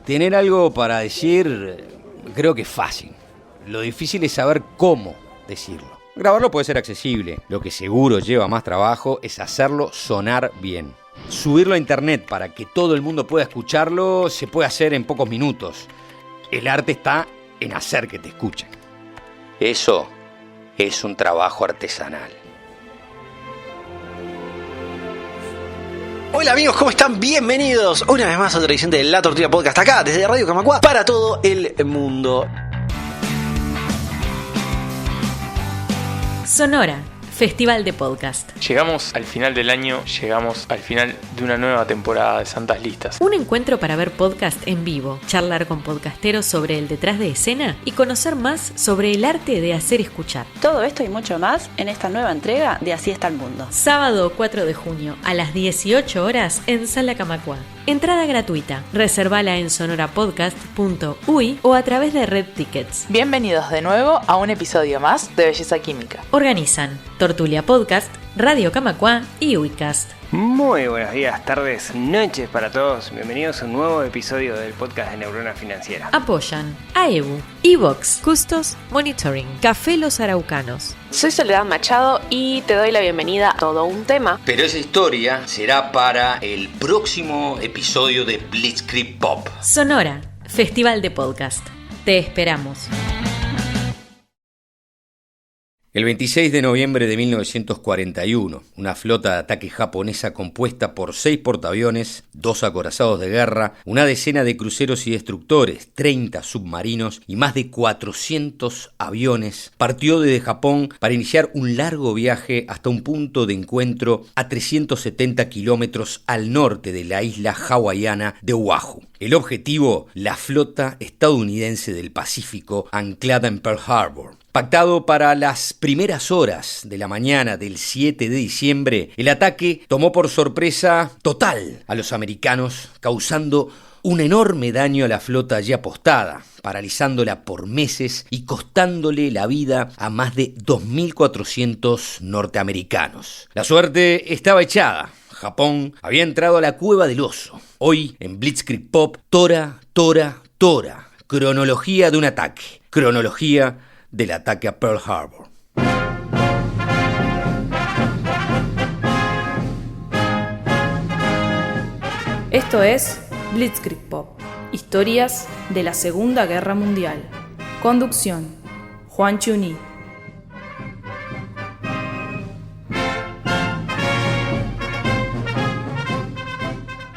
Tener algo para decir creo que es fácil. Lo difícil es saber cómo decirlo. Grabarlo puede ser accesible. Lo que seguro lleva más trabajo es hacerlo sonar bien. Subirlo a internet para que todo el mundo pueda escucharlo se puede hacer en pocos minutos. El arte está en hacer que te escuchen. Eso es un trabajo artesanal. Hola amigos, ¿cómo están? Bienvenidos una vez más a otra edición de La Tortuga Podcast acá desde Radio Camacuá para todo el mundo. Sonora, Festival de Podcast. Llegamos al final del año, llegamos al final de una nueva temporada de Santas Listas. Un encuentro para ver podcast en vivo, charlar con podcasteros sobre el detrás de escena y conocer más sobre el arte de hacer escuchar. Todo esto y mucho más en esta nueva entrega de Así está el mundo. Sábado 4 de junio a las 18 horas en Sala Camacuá. Entrada gratuita. Reservala en sonorapodcast.uy o a través de Red Tickets. Bienvenidos de nuevo a un episodio más de Belleza Química. Organizan Tortulia Podcast, Radio Camacuá y Uicast. Muy buenos días, tardes, noches para todos. Bienvenidos a un nuevo episodio del podcast de Neurona Financiera. Apoyan AEBU, Evox, Custos Monitoring, Café Los Araucanos. Soy Soledad Machado y te doy la bienvenida a Todo un Tema. Pero esa historia será para el próximo episodio de Blitzkrieg Pop. Sonora, Festival de Podcast. Te esperamos. El 26 de noviembre de 1941, una flota de ataque japonesa compuesta por 6 portaaviones, 2 acorazados de guerra, una decena de cruceros y destructores, 30 submarinos y más de 400 aviones, partió desde Japón para iniciar un largo viaje hasta un punto de encuentro a 370 kilómetros al norte de la isla hawaiana de Oahu. El objetivo, la flota estadounidense del Pacífico anclada en Pearl Harbor. Pactado para las primeras horas de la mañana del 7 de diciembre, el ataque tomó por sorpresa total a los americanos, causando un enorme daño a la flota allí apostada, paralizándola por meses y costándole la vida a más de 2.400 norteamericanos. La suerte estaba echada. Japón había entrado a la cueva del oso. Hoy, en Blitzkrieg Pop, Tora. Cronología de un ataque. Cronología del ataque a Pearl Harbor. Esto es Blitzkrieg Pop, historias de la Segunda Guerra Mundial. Conducción, Juan Chuny.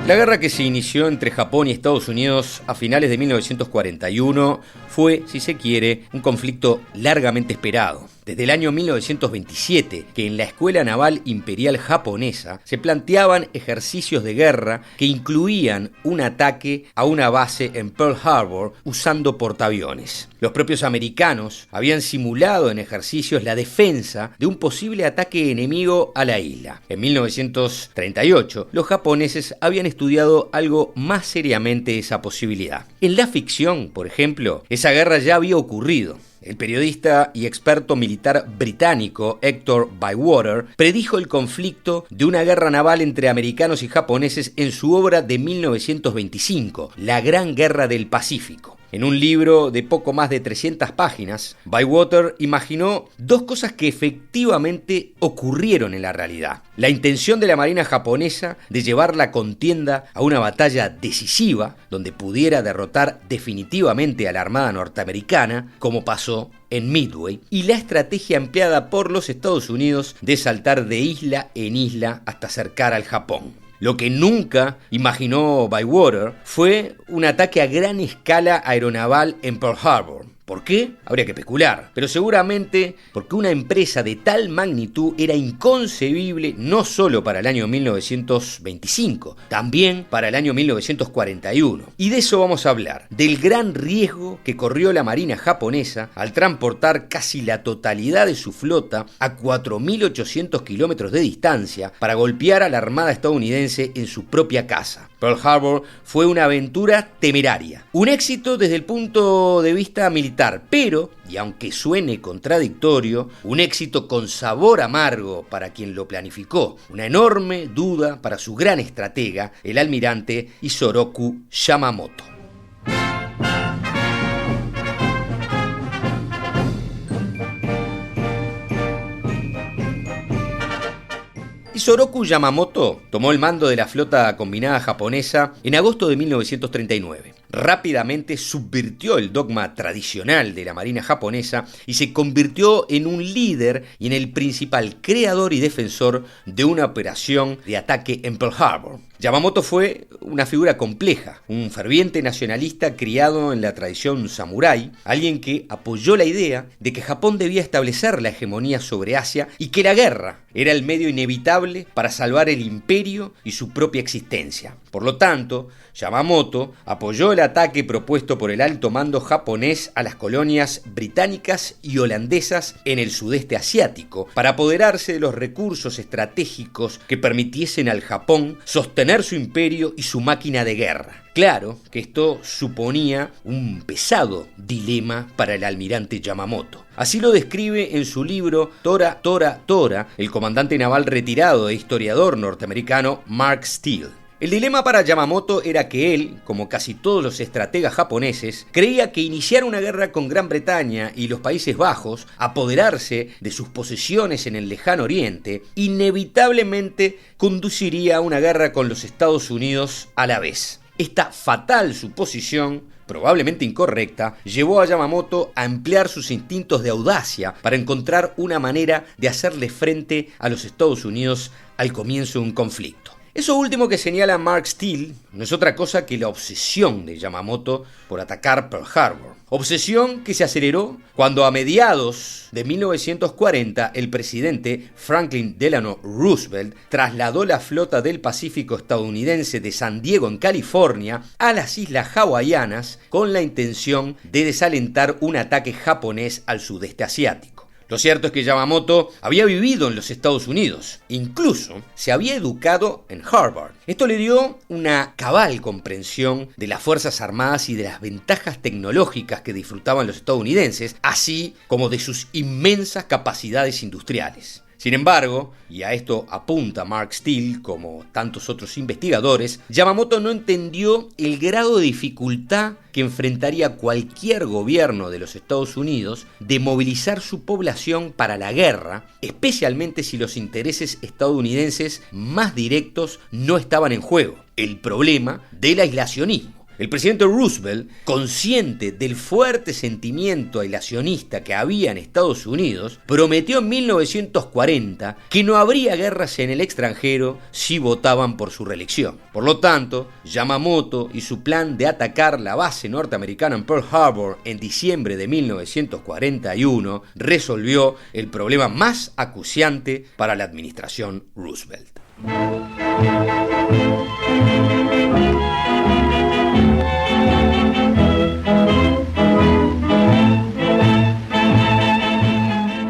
La guerra que se inició entre Japón y Estados Unidos a finales de 1941 fue, si se quiere, un conflicto largamente esperado. Desde el año 1927, que en la Escuela Naval Imperial Japonesa se planteaban ejercicios de guerra que incluían un ataque a una base en Pearl Harbor usando portaaviones. Los propios americanos habían simulado en ejercicios la defensa de un posible ataque enemigo a la isla. En 1938, los japoneses habían estudiado algo más seriamente esa posibilidad. En la ficción, por ejemplo, esa guerra ya había ocurrido. El periodista y experto militar británico Hector Bywater predijo el conflicto de una guerra naval entre americanos y japoneses en su obra de 1925, La Gran Guerra del Pacífico. En un libro de poco más de 300 páginas, Bywater imaginó 2 cosas que efectivamente ocurrieron en la realidad. La intención de la marina japonesa de llevar la contienda a una batalla decisiva, donde pudiera derrotar definitivamente a la armada norteamericana, como pasó en Midway, y la estrategia empleada por los Estados Unidos de saltar de isla en isla hasta acercar al Japón. Lo que nunca imaginó Bywater fue un ataque a gran escala aeronaval en Pearl Harbor. ¿Por qué? Habría que especular, pero seguramente porque una empresa de tal magnitud era inconcebible no solo para el año 1925, también para el año 1941. Y de eso vamos a hablar, del gran riesgo que corrió la marina japonesa al transportar casi la totalidad de su flota a 4.800 kilómetros de distancia para golpear a la armada estadounidense en su propia casa. Pearl Harbor fue una aventura temeraria, un éxito desde el punto de vista militar, pero, y aunque suene contradictorio, un éxito con sabor amargo para quien lo planificó, una enorme duda para su gran estratega, el almirante Isoroku Yamamoto. Isoroku Yamamoto tomó el mando de la flota combinada japonesa en agosto de 1939. Rápidamente subvirtió el dogma tradicional de la marina japonesa y se convirtió en un líder y en el principal creador y defensor de una operación de ataque en Pearl Harbor. Yamamoto fue una figura compleja, un ferviente nacionalista criado en la tradición samurái, alguien que apoyó la idea de que Japón debía establecer la hegemonía sobre Asia y que la guerra era el medio inevitable para salvar el imperio y su propia existencia. Por lo tanto, Yamamoto apoyó el ataque propuesto por el alto mando japonés a las colonias británicas y holandesas en el sudeste asiático para apoderarse de los recursos estratégicos que permitiesen al Japón sostener su imperio y su máquina de guerra. Claro que esto suponía un pesado dilema para el almirante Yamamoto. Así lo describe en su libro Tora, Tora, Tora, el comandante naval retirado e historiador norteamericano Mark Steele. El dilema para Yamamoto era que él, como casi todos los estrategas japoneses, creía que iniciar una guerra con Gran Bretaña y los Países Bajos, apoderarse de sus posesiones en el lejano oriente, inevitablemente conduciría a una guerra con los Estados Unidos a la vez. Esta fatal suposición, probablemente incorrecta, llevó a Yamamoto a emplear sus instintos de audacia para encontrar una manera de hacerle frente a los Estados Unidos al comienzo de un conflicto. Eso último que señala Mark Steele no es otra cosa que la obsesión de Yamamoto por atacar Pearl Harbor. Obsesión que se aceleró cuando a mediados de 1940 el presidente Franklin Delano Roosevelt trasladó la flota del Pacífico estadounidense de San Diego en California a las islas hawaianas con la intención de desalentar un ataque japonés al sudeste asiático. Lo cierto es que Yamamoto había vivido en los Estados Unidos, incluso se había educado en Harvard. Esto le dio una cabal comprensión de las Fuerzas Armadas y de las ventajas tecnológicas que disfrutaban los estadounidenses, así como de sus inmensas capacidades industriales. Sin embargo, y a esto apunta Mark Steele como tantos otros investigadores, Yamamoto no entendió el grado de dificultad que enfrentaría cualquier gobierno de los Estados Unidos de movilizar su población para la guerra, especialmente si los intereses estadounidenses más directos no estaban en juego, el problema del aislacionismo. El presidente Roosevelt, consciente del fuerte sentimiento aislacionista que había en Estados Unidos, prometió en 1940 que no habría guerras en el extranjero si votaban por su reelección. Por lo tanto, Yamamoto y su plan de atacar la base norteamericana en Pearl Harbor en diciembre de 1941 resolvió el problema más acuciante para la administración Roosevelt.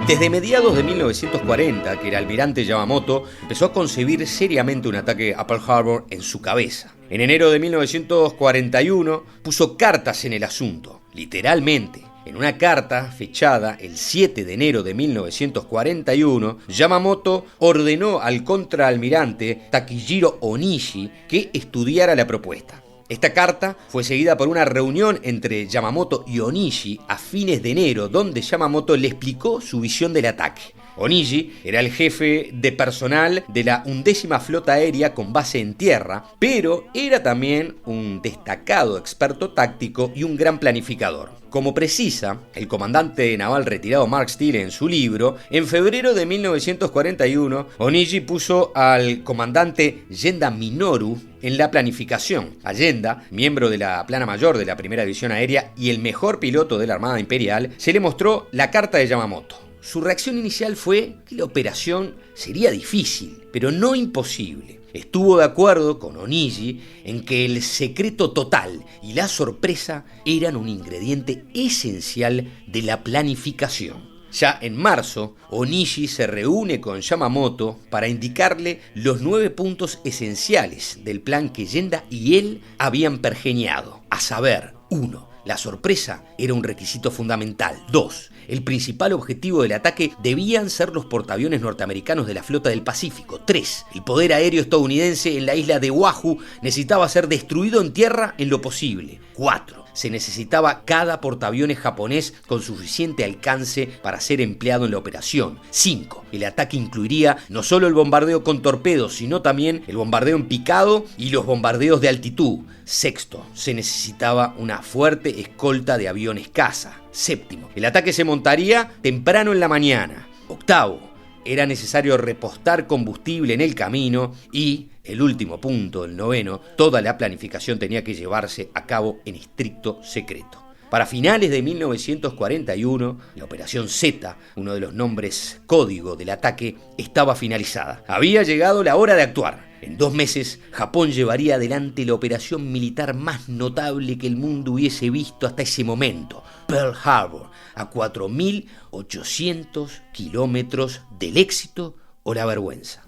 Desde mediados de 1940, que el almirante Yamamoto empezó a concebir seriamente un ataque a Pearl Harbor en su cabeza. En enero de 1941 puso cartas en el asunto, literalmente. En una carta fechada el 7 de enero de 1941, Yamamoto ordenó al contraalmirante Takijiro Onishi que estudiara la propuesta. Esta carta fue seguida por una reunión entre Yamamoto y Onishi a fines de enero, donde Yamamoto le explicó su visión del ataque. Onishi era el jefe de personal de la 11ª Flota Aérea con base en tierra, pero era también un destacado experto táctico y un gran planificador. Como precisa el comandante naval retirado Mark Steele en su libro, en febrero de 1941, Onishi puso al comandante Genda Minoru en la planificación. A Genda, miembro de la plana mayor de la Primera División Aérea y el mejor piloto de la Armada Imperial, se le mostró la carta de Yamamoto. Su reacción inicial fue que la operación sería difícil, pero no imposible. Estuvo de acuerdo con Onishi en que el secreto total y la sorpresa eran un ingrediente esencial de la planificación. Ya en marzo, Onishi se reúne con Yamamoto para indicarle los 9 puntos esenciales del plan que Genda y él habían pergeñado, a saber, 1. La sorpresa era un requisito fundamental. 2. El principal objetivo del ataque debían ser los portaaviones norteamericanos de la flota del Pacífico. 3. El poder aéreo estadounidense en la isla de Oahu necesitaba ser destruido en tierra en lo posible. 4. Se necesitaba cada portaaviones japonés con suficiente alcance para ser empleado en la operación. 5. El ataque incluiría no solo el bombardeo con torpedos, sino también el bombardeo en picado y los bombardeos de altitud. 6. Se necesitaba una fuerte escolta de aviones caza. 7. El ataque se montaría temprano en la mañana. 8. Era necesario repostar combustible en el camino y, el último punto, el 9, toda la planificación tenía que llevarse a cabo en estricto secreto. Para finales de 1941, la Operación Z, uno de los nombres código del ataque, estaba finalizada. Había llegado la hora de actuar. En 2 meses, Japón llevaría adelante la operación militar más notable que el mundo hubiese visto hasta ese momento, Pearl Harbor, a 4.800 kilómetros del éxito o la vergüenza.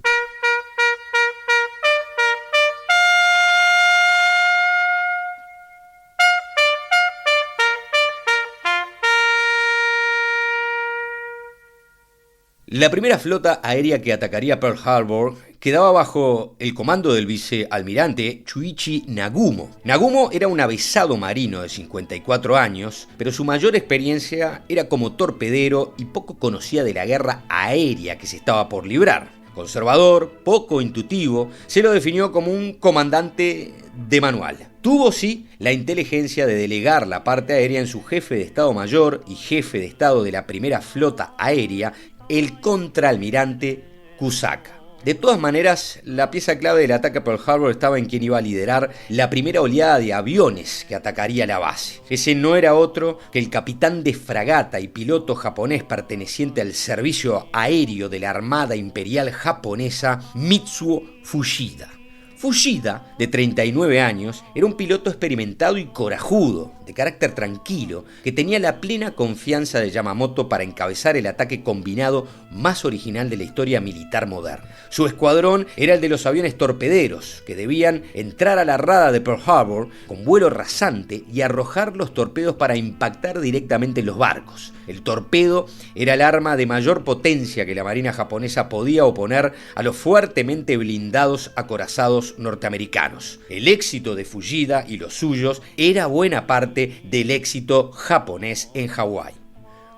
La primera flota aérea que atacaría Pearl Harbor quedaba bajo el comando del vicealmirante Chuichi Nagumo. Nagumo era un avezado marino de 54 años, pero su mayor experiencia era como torpedero y poco conocía de la guerra aérea que se estaba por librar. Conservador, poco intuitivo, se lo definió como un comandante de manual. Tuvo, sí, la inteligencia de delegar la parte aérea en su jefe de Estado Mayor y jefe de Estado de la primera flota aérea, el contraalmirante Kusaka. De todas maneras, la pieza clave del ataque a Pearl Harbor estaba en quien iba a liderar la primera oleada de aviones que atacaría la base. Ese no era otro que el capitán de fragata y piloto japonés perteneciente al servicio aéreo de la Armada Imperial Japonesa, Mitsuo Fuchida. Fuchida, de 39 años, era un piloto experimentado y corajudo, de carácter tranquilo, que tenía la plena confianza de Yamamoto para encabezar el ataque combinado más original de la historia militar moderna. Su escuadrón era el de los aviones torpederos, que debían entrar a la rada de Pearl Harbor con vuelo rasante y arrojar los torpedos para impactar directamente en los barcos. El torpedo era el arma de mayor potencia que la marina japonesa podía oponer a los fuertemente blindados acorazados norteamericanos. El éxito de Fuchida y los suyos era buena parte del éxito japonés en Hawái.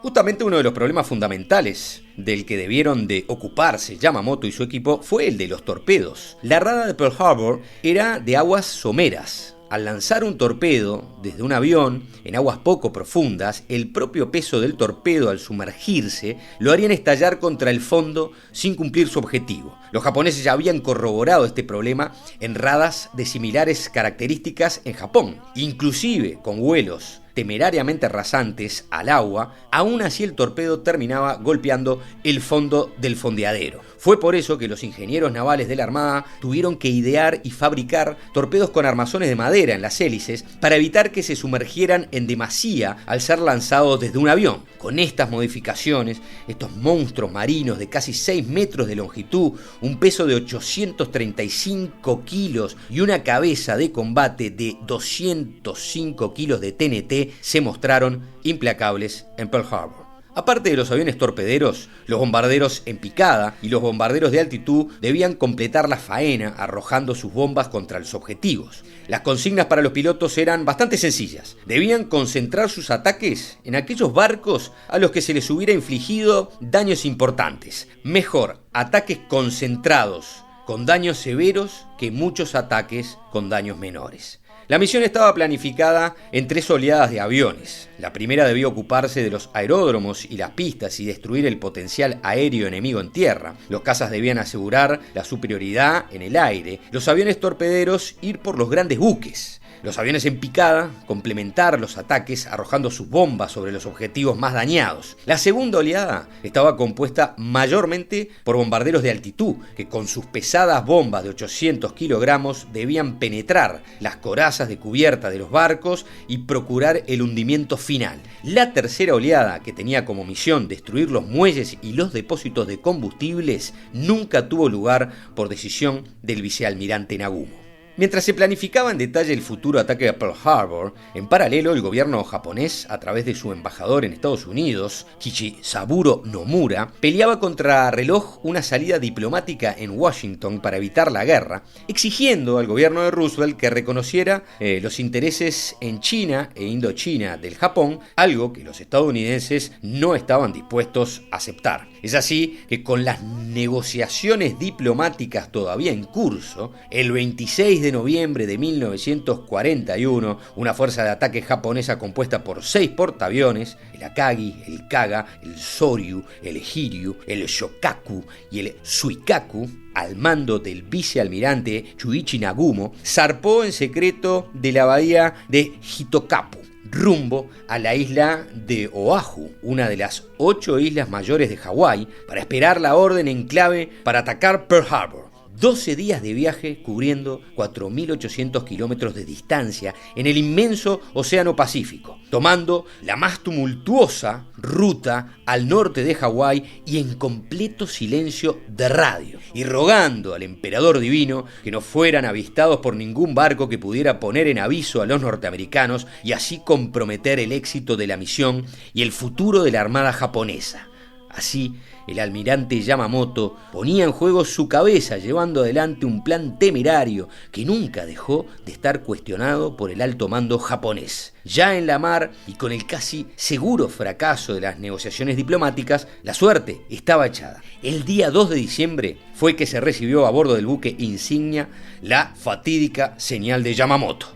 Justamente uno de los problemas fundamentales del que debieron de ocuparse Yamamoto y su equipo fue el de los torpedos. La rada de Pearl Harbor era de aguas someras. Al lanzar un torpedo desde un avión en aguas poco profundas, el propio peso del torpedo al sumergirse lo harían estallar contra el fondo sin cumplir su objetivo. Los japoneses ya habían corroborado este problema en radas de similares características en Japón, inclusive con vuelos temerariamente rasantes al agua. Aún así el torpedo terminaba golpeando el fondo del fondeadero. Fue por eso que los ingenieros navales de la Armada tuvieron que idear y fabricar torpedos con armazones de madera en las hélices para evitar que se sumergieran en demasía al ser lanzados desde un avión. Con estas modificaciones, estos monstruos marinos de casi 6 metros de longitud, un peso de 835 kilos y una cabeza de combate de 205 kilos de TNT se mostraron implacables en Pearl Harbor. Aparte de los aviones torpederos, los bombarderos en picada y los bombarderos de altitud debían completar la faena arrojando sus bombas contra los objetivos. Las consignas para los pilotos eran bastante sencillas. Debían concentrar sus ataques en aquellos barcos a los que se les hubiera infligido daños importantes. Mejor ataques concentrados con daños severos que muchos ataques con daños menores. La misión estaba planificada en 3 oleadas de aviones. La primera debía ocuparse de los aeródromos y las pistas y destruir el potencial aéreo enemigo en tierra. Los cazas debían asegurar la superioridad en el aire. Los aviones torpederos ir por los grandes buques. Los aviones en picada complementar los ataques arrojando sus bombas sobre los objetivos más dañados. La segunda oleada estaba compuesta mayormente por bombarderos de altitud que con sus pesadas bombas de 800 kilogramos debían penetrar las corazas de cubierta de los barcos y procurar el hundimiento final. La tercera oleada, que tenía como misión destruir los muelles y los depósitos de combustibles, nunca tuvo lugar por decisión del vicealmirante Nagumo. Mientras se planificaba en detalle el futuro ataque a Pearl Harbor, en paralelo el gobierno japonés, a través de su embajador en Estados Unidos, Kichisaburo Nomura, peleaba contra reloj una salida diplomática en Washington para evitar la guerra, exigiendo al gobierno de Roosevelt que reconociera los intereses en China e Indochina del Japón, algo que los estadounidenses no estaban dispuestos a aceptar. Es así que con las negociaciones diplomáticas todavía en curso, el 26 de noviembre de 1941, una fuerza de ataque japonesa compuesta por 6 portaaviones, el Akagi, el Kaga, el Soryu, el Hiryu, el Shokaku y el Suikaku, al mando del vicealmirante Chuichi Nagumo, zarpó en secreto de la bahía de Hitokapu, rumbo a la isla de Oahu, una de las 8 islas mayores de Hawái, para esperar la orden en clave para atacar Pearl Harbor. 12 días de viaje cubriendo 4.800 kilómetros de distancia en el inmenso Océano Pacífico, tomando la más tumultuosa ruta al norte de Hawái y en completo silencio de radio, y rogando al emperador divino que no fueran avistados por ningún barco que pudiera poner en aviso a los norteamericanos y así comprometer el éxito de la misión y el futuro de la armada japonesa. Así, el almirante Yamamoto ponía en juego su cabeza, llevando adelante un plan temerario que nunca dejó de estar cuestionado por el alto mando japonés. Ya en la mar y con el casi seguro fracaso de las negociaciones diplomáticas, la suerte estaba echada. El día 2 de diciembre fue que se recibió a bordo del buque insignia la fatídica señal de Yamamoto: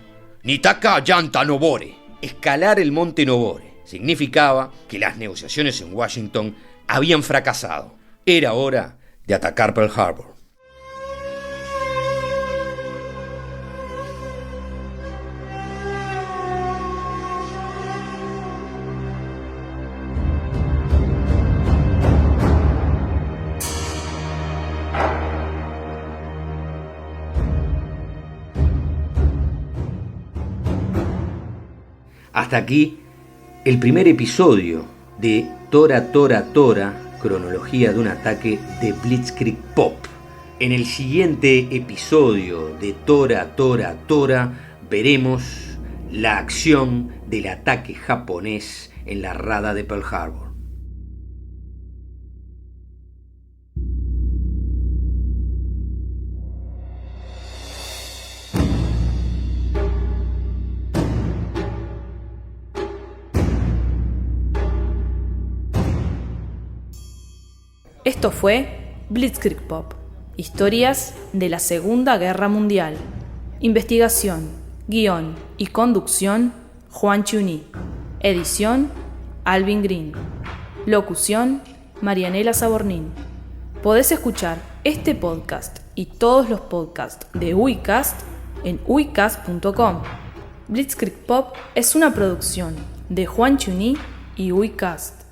Nitaka Yanta Nobore. Escalar el monte Nobore significaba que las negociaciones en Washington habían fracasado. Era hora de atacar Pearl Harbor. Hasta aquí el primer episodio de Tora Tora Tora, cronología de un ataque de Blitzkrieg Pop. En el siguiente episodio de Tora Tora Tora veremos la acción del ataque japonés en la rada de Pearl Harbor. Esto fue Blitzkrieg Pop, historias de la Segunda Guerra Mundial. Investigación, guión y conducción, Juan Chuní. Edición, Alvin Green. Locución, Marianela Sabornín. Podés escuchar este podcast y todos los podcasts de Uicast en uicast.com. Blitzkrieg Pop es una producción de Juan Chuní y Uicast.